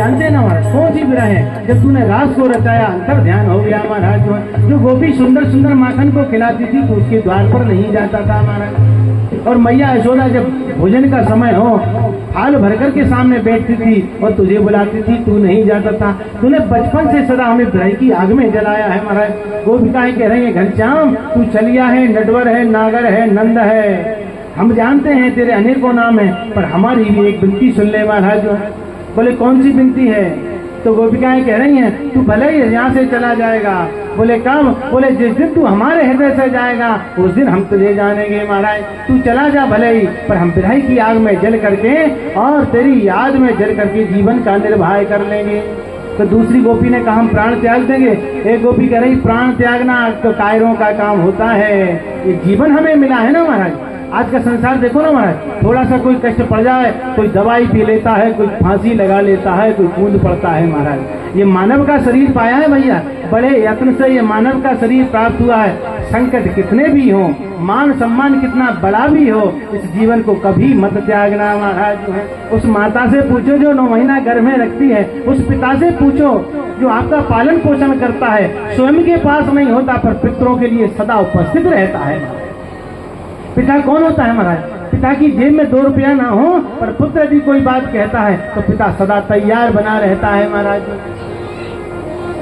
जानते हैं ना महाराज, सोच ही भी रहे हैं, जब तूने रास को रचाया अंतर ध्यान हो गया महाराज। जो गोपी सुंदर सुंदर माखन को खिलाती थी तो उसके द्वार पर नहीं जाता था महाराज। और मैया यशोदा जब भोजन का समय हो थाल भरकर के सामने बैठती थी और तुझे बुलाती थी, तू नहीं जाता था। तूने बचपन से सदा हमें बिरही की आग में जलाया है महाराज। गोपिकाएं कह रही है घनश्याम तू चलिया है, नटवर है, नागर है, नंद है, हम जानते हैं तेरे अनेकों नाम है, पर हमारी भी एक विनती सुन ले महाराज। बोले कौन सी विनती है? तो गोपिकाएं कह रही हैं तू भले ही यहाँ से चला जाएगा। बोले कब? बोले जिस दिन तू हमारे हृदय से जाएगा उस दिन हम तुझे जानेंगे महाराज। तू चला जा भले ही, पर हम बिरही की आग में जल करके और तेरी याद में जल करके जीवन का निर्वाह कर लेंगे। तो दूसरी गोपी ने कहा हम प्राण त्याग देंगे। एक गोपी कह रही प्राण त्यागना तो कायरों का काम होता है, ये जीवन हमें मिला है ना महाराज। आज का संसार देखो ना महाराज, थोड़ा सा कोई कष्ट पड़ जाए कोई दवाई पी लेता है, कोई फांसी लगा लेता है, कोई कूद पड़ता है महाराज। ये मानव का शरीर पाया है भैया, बड़े यत्न से ये मानव का शरीर प्राप्त हुआ है। संकट कितने भी हो, मान सम्मान कितना बड़ा भी हो, इस जीवन को कभी मत त्यागना महाराज। जो है उस माता से पूछो जो 9 महीना घर में रखती है, उस पिता से पूछो जो आपका पालन पोषण करता है, स्वयं के पास नहीं होता पर पितरों के लिए सदा उपस्थित रहता है। पिता कौन होता है महाराज? पिता की जेब में 2 रुपया ना हो पर पुत्र यदि कोई बात कहता है तो पिता सदा तैयार बना रहता है महाराज।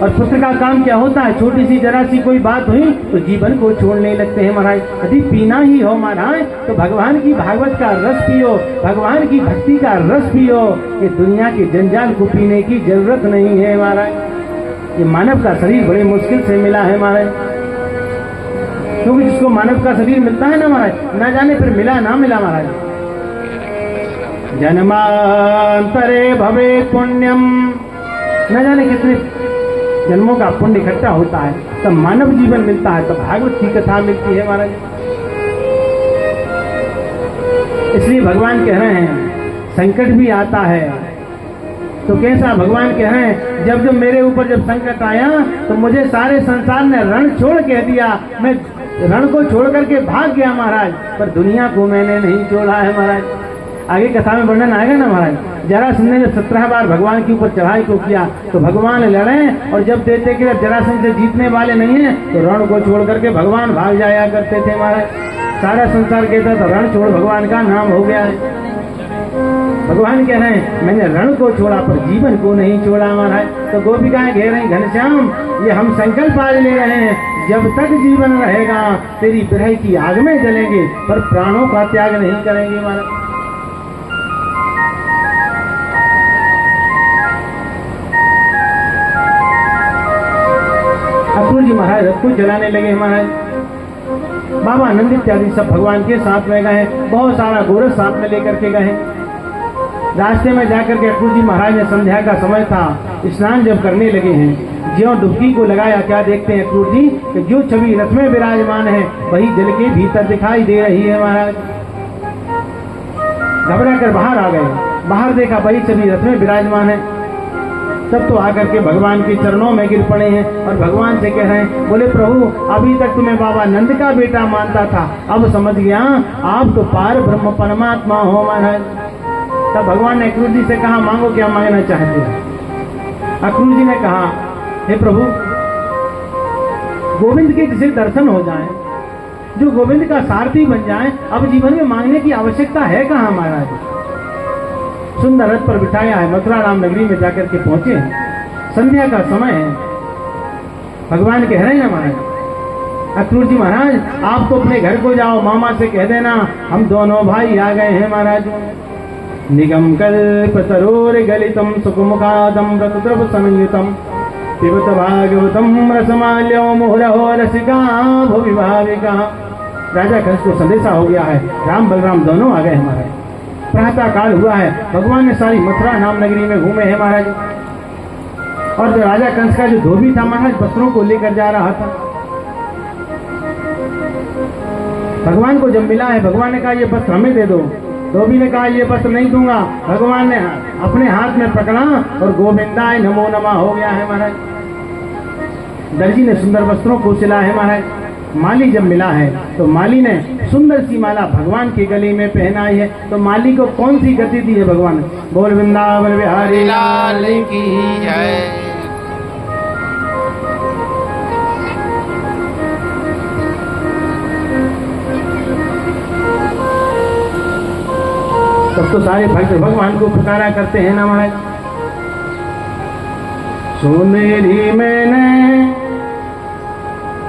और पुत्र का काम क्या होता है? छोटी सी जरा सी कोई बात हुई तो जीवन को छोड़ने लगते हैं महाराज। यदि पीना ही हो महाराज तो भगवान की भागवत का रस पियो, भगवान की भक्ति का रस पियो। ये दुनिया के जंजाल को पीने की जरूरत नहीं है महाराज। ये मानव का शरीर बड़े मुश्किल से मिला है महाराज, क्योंकि जिसको मानव का शरीर मिलता है ना महाराज, ना जाने फिर मिला ना मिला महाराज। जन्मांतरे भवे पुण्यम, न जाने कितने जन्मों का पुण्य इकट्ठा होता है तब मानव जीवन मिलता है, तब भागवत की कथा मिलती है महाराज। इसलिए भगवान कह रहे हैं संकट भी आता है तो कैसा? भगवान कह रहे हैं जब जब मेरे ऊपर जब संकट आया तो मुझे सारे संसार ने रण छोड़ कह दिया, मैं रण को छोड़ करके भाग गया महाराज, पर दुनिया को मैंने नहीं छोड़ा है महाराज। आगे कथा में वर्णन आएगा ना महाराज। जरासंध ने 17 बार भगवान के ऊपर चढ़ाई को किया तो भगवान लड़े, और जब देखते कि जरासंध से जीतने वाले नहीं है तो रण को छोड़ करके भगवान भाग जाया करते थे महाराज। सारा संसार कहता था रण छोड़ भगवान का नाम हो गया है। भगवान कह रहे हैं मैंने रण को छोड़ा पर जीवन को नहीं छोड़ा महाराज। तो गोपिकाएं कह रही घनश्याम ये हम संकल्प आज ले रहे हैं, जब तक जीवन रहेगा तेरी बिरही की आग में जलेंगे पर प्राणों का त्याग नहीं करेंगे महाराज। अक्रूर जी महाराज रथ को जलाने लगे महाराज। बाबा आनंद इत्यादि सब भगवान के साथ में गए, बहुत सारा गोरस साथ में लेकर के गए। रास्ते में जाकर के अक्रूर जी महाराज ने संध्या का समय था, स्नान जब करने लगे हैं, ज्यों डुबकी को लगाया क्या देखते हैं अक्रूर जी कि जो छवि रथ में विराजमान है वही जल के भीतर दिखाई दे रही है महाराज। घबरा कर बाहर आ गए, बाहर देखा वही छवि रथ में विराजमान है। तब तो आकर के भगवान के चरणों में गिर पड़े हैं और भगवान से कह रहे हैं बोले प्रभु अभी तक तुम्हें बाबा नंद का बेटा मानता था, अब समझ गया आप तो पार ब्रह्म परमात्मा हो महाराज। तब भगवान ने अक्रूर जी से कहा मांगो क्या मांगना चाहते हो? अक्रूर जी ने कहा हे प्रभु गोविंद के किसी दर्शन हो जाए, जो गोविंद का सारथी बन जाए, अब जीवन में मांगने की आवश्यकता है कहाँ महाराज। सुंदर रथ पर बिठाया है, मथुरा राम नगरी में जाकर के पहुंचे, संध्या का समय है। भगवान कह रहे हैं महाराज अक्रूर जी महाराज आप तो अपने घर को जाओ, मामा से कह देना हम दोनों भाई आ गए हैं महाराज। निगम कल्पतरोर गलितम सुखमुखादम रतद्रव संयुतम पिबत भागवतम रसमाल्यो मुहुरहो रसिका भुवि भाविका। राजा कंस को संदेशा हो गया है, राम बलराम दोनों आ गए हमारे। प्रातः काल हुआ है, भगवान ने सारी मथुरा नाम नगरी में घूमे हैं महाराज। और जो राजा कंस का जो धोबी था महाराज वस्त्रों को लेकर जा रहा था। भगवान को जब मिला है, भगवान ने कहा ये वस्त्र हमें दे दो। धोबी ने कहा ये वस्त्र नहीं दूंगा। भगवान ने अपने हाथ में पकड़ा और गोविंदाय नमो नमः हो गया है महाराज। दर्जी ने सुंदर वस्त्रों को सिला है महाराज। माली जब मिला है तो माली ने सुंदर सी माला भगवान के गले में पहनाई है। तो माली को कौन सी गति दी है भगवान? बोल वृंदावन बिहारी लाल की जय। तब तो सारे भक्त भगवान को पुकारा करते हैं ना महाराज। सुनेरी मैंने